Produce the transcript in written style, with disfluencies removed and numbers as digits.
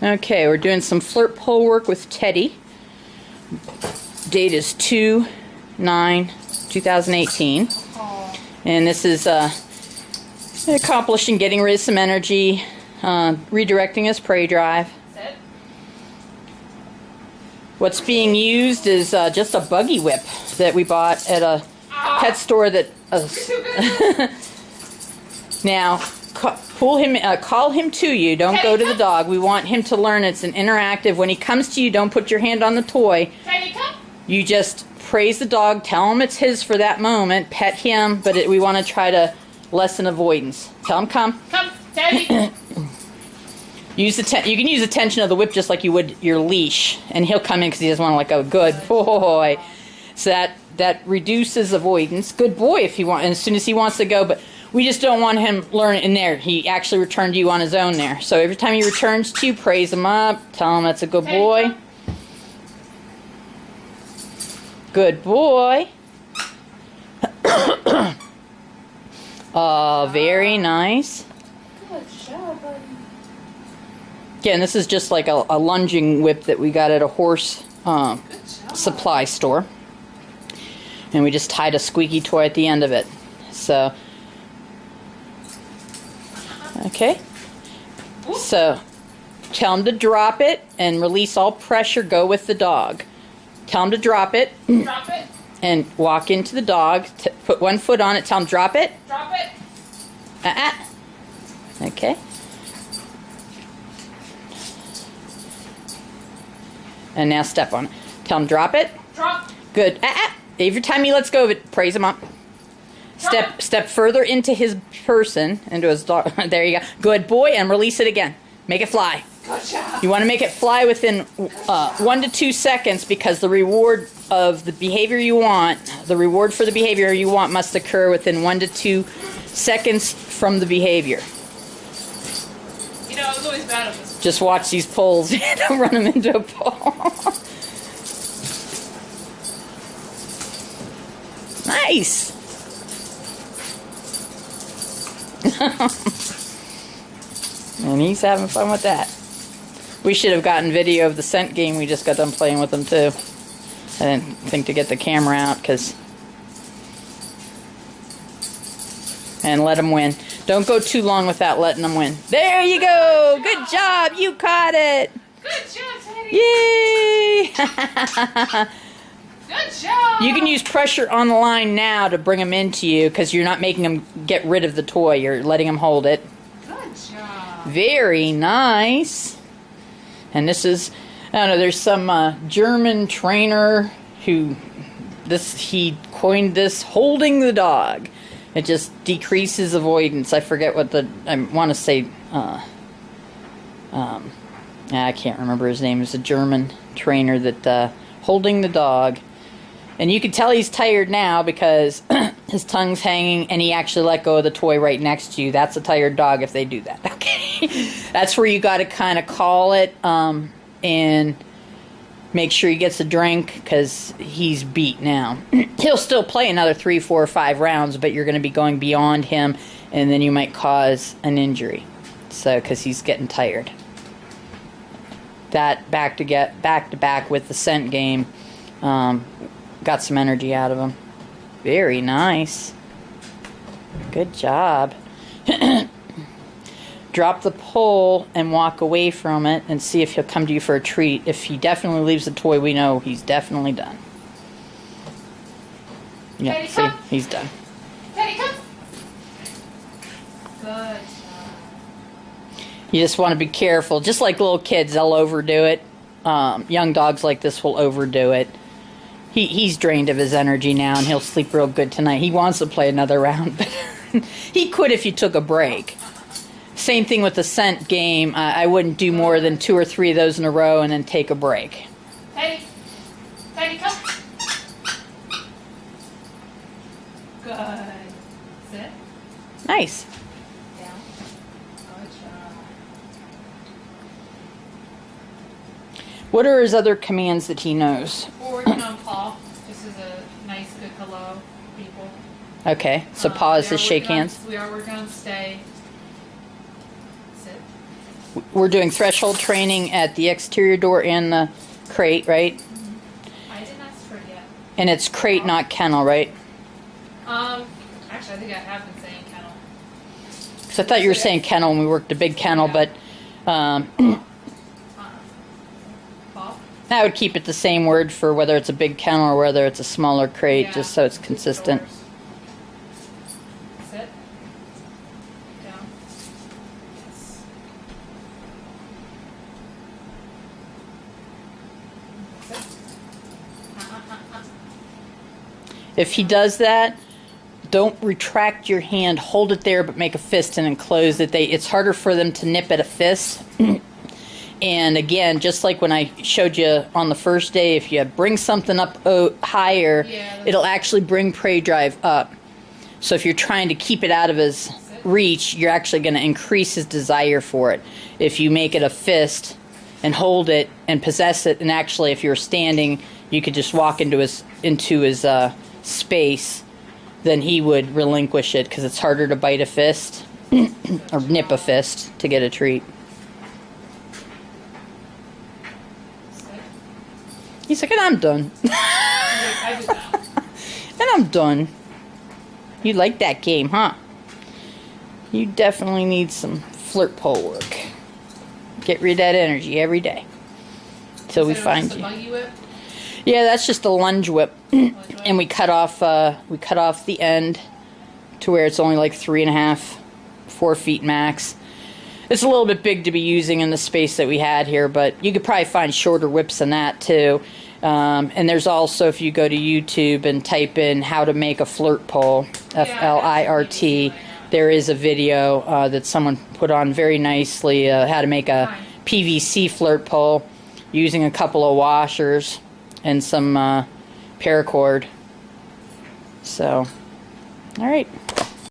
Okay, we're doing some flirt pole work with Teddy. Date is 2/9/2018. And this is accomplishing getting rid of some energy, redirecting his prey drive. What's being used is just a buggy whip that we bought at a pet store that... Now, call him to you. Don't go to the dog. We want him to learn it's an interactive. When he comes to you, don't put your hand on the toy. You just praise the dog, tell him it's his for that moment, pet him, but we want to try to lessen avoidance. Tell him, come. Come, Teddy. You can use the tension of the whip just like you would your leash, and he'll come in because he doesn't want to let go. Good boy. So that reduces avoidance. Good boy if he wants, as soon as he wants to go, but we just don't want him learning in there. He actually returned to you on his own there. So every time he returns to you, praise him up, tell him that's a good boy. Good boy. Oh, very nice. Good job, buddy. Again, this is just like a lunging whip that we got at a horse supply store. And we just tied a squeaky toy at the end of it. So, okay. So, tell him to drop it and release all pressure. Go with the dog. Tell him to drop it. Drop it. And walk into the dog. Put one foot on it. Tell him drop it. Drop it. Okay. And now step on it. Tell him drop it. Drop. Good. Every time he lets go of it, praise him up. Step further into his person, into his dog. There you go. Good boy, and release it again. Make it fly. Good job. You want to make it fly within 1 to 2 seconds because the reward of the behavior you want, the reward for the behavior you want must occur within 1 to 2 seconds from the behavior. You know, I was always bad at this. Just watch these poles. Don't run them into a pole. Nice. And he's having fun with that. We should have gotten video of the scent game. We just got done playing with them too. I didn't think to get the camera out and let him win. Don't go too long without letting them win. There you go. Good job. You caught it. Good job, Teddy. Yay. Good job. You can use pressure on the line now to bring him into you because you're not making him get rid of the toy. You're letting him hold it. Good job. Very nice. And this is, I don't know, there's some German trainer who, he coined this holding the dog. It just decreases avoidance. I forget what I want to say, I can't remember his name. It's a German trainer that, holding the dog. And you can tell he's tired now because his tongue's hanging and he actually let go of the toy right next to you. That's a tired dog if they do that. Okay. That's where you got to kind of call it and make sure he gets a drink because he's beat now. He'll still play another 3, 4, 5 rounds, but you're going to be going beyond him and then you might cause an injury. So, because he's getting tired. That back to back with the scent game. Got some energy out of him. Very nice. Good job. Drop the pole and walk away from it and see if he'll come to you for a treat. If he definitely leaves the toy, we know he's definitely done. Yeah, Teddy, see, come. he's done. Teddy, come. Good job. You just want to be careful. Just like little kids, they'll overdo it. Young dogs like this will overdo it. He's drained of his energy now, and he'll sleep real good tonight. He wants to play another round, but he could if you took a break. Same thing with the scent game. I wouldn't do more than 2 or 3 of those in a row and then take a break. Teddy. Teddy, come. Good. Sit. Nice. Down. Good job. What are his other commands that he knows? Forward and paw. This is a nice, good hello, people. Okay, so paw is his shake hands. We are working on stay. Sit. we're doing threshold training at the exterior door and the crate, right? I didn't ask for it yet. And it's crate, not kennel, right? Actually, I think I have been saying kennel. Because I thought you were saying kennel when we worked the big kennel, but Bob? I would keep it the same word for whether it's a big kennel or whether it's a smaller crate, Yeah. just so it's consistent. Doors. Sit. Down. Sit. If he does that, don't retract your hand, hold it there, but make a fist and then close it. It's harder for them to nip at a fist. And again, just like when I showed you on the first day, if you bring something up higher, it'll actually bring prey drive up. So if you're trying to keep it out of his reach, you're actually going to increase his desire for it. If you make it a fist and hold it and possess it, and actually if you're standing, you could just walk into his space, then he would relinquish it because it's harder to bite a fist or nip a fist to get a treat. He's like, and I'm done. I just know. And I'm done. You like that game, huh? You definitely need some flirt pole work. Get rid of that energy every day. Till we find you. Buggy whip? Yeah, that's just a lunge whip. And we cut off the end to where it's only like 3.5, 4 feet max. It's a little bit big to be using in the space that we had here, but you could probably find shorter whips than that too. And there's also, if you go to YouTube and type in how to make a flirt pole, F-L-I-R-T, there is a video that someone put on very nicely, how to make a PVC flirt pole using a couple of washers and some paracord. So, all right.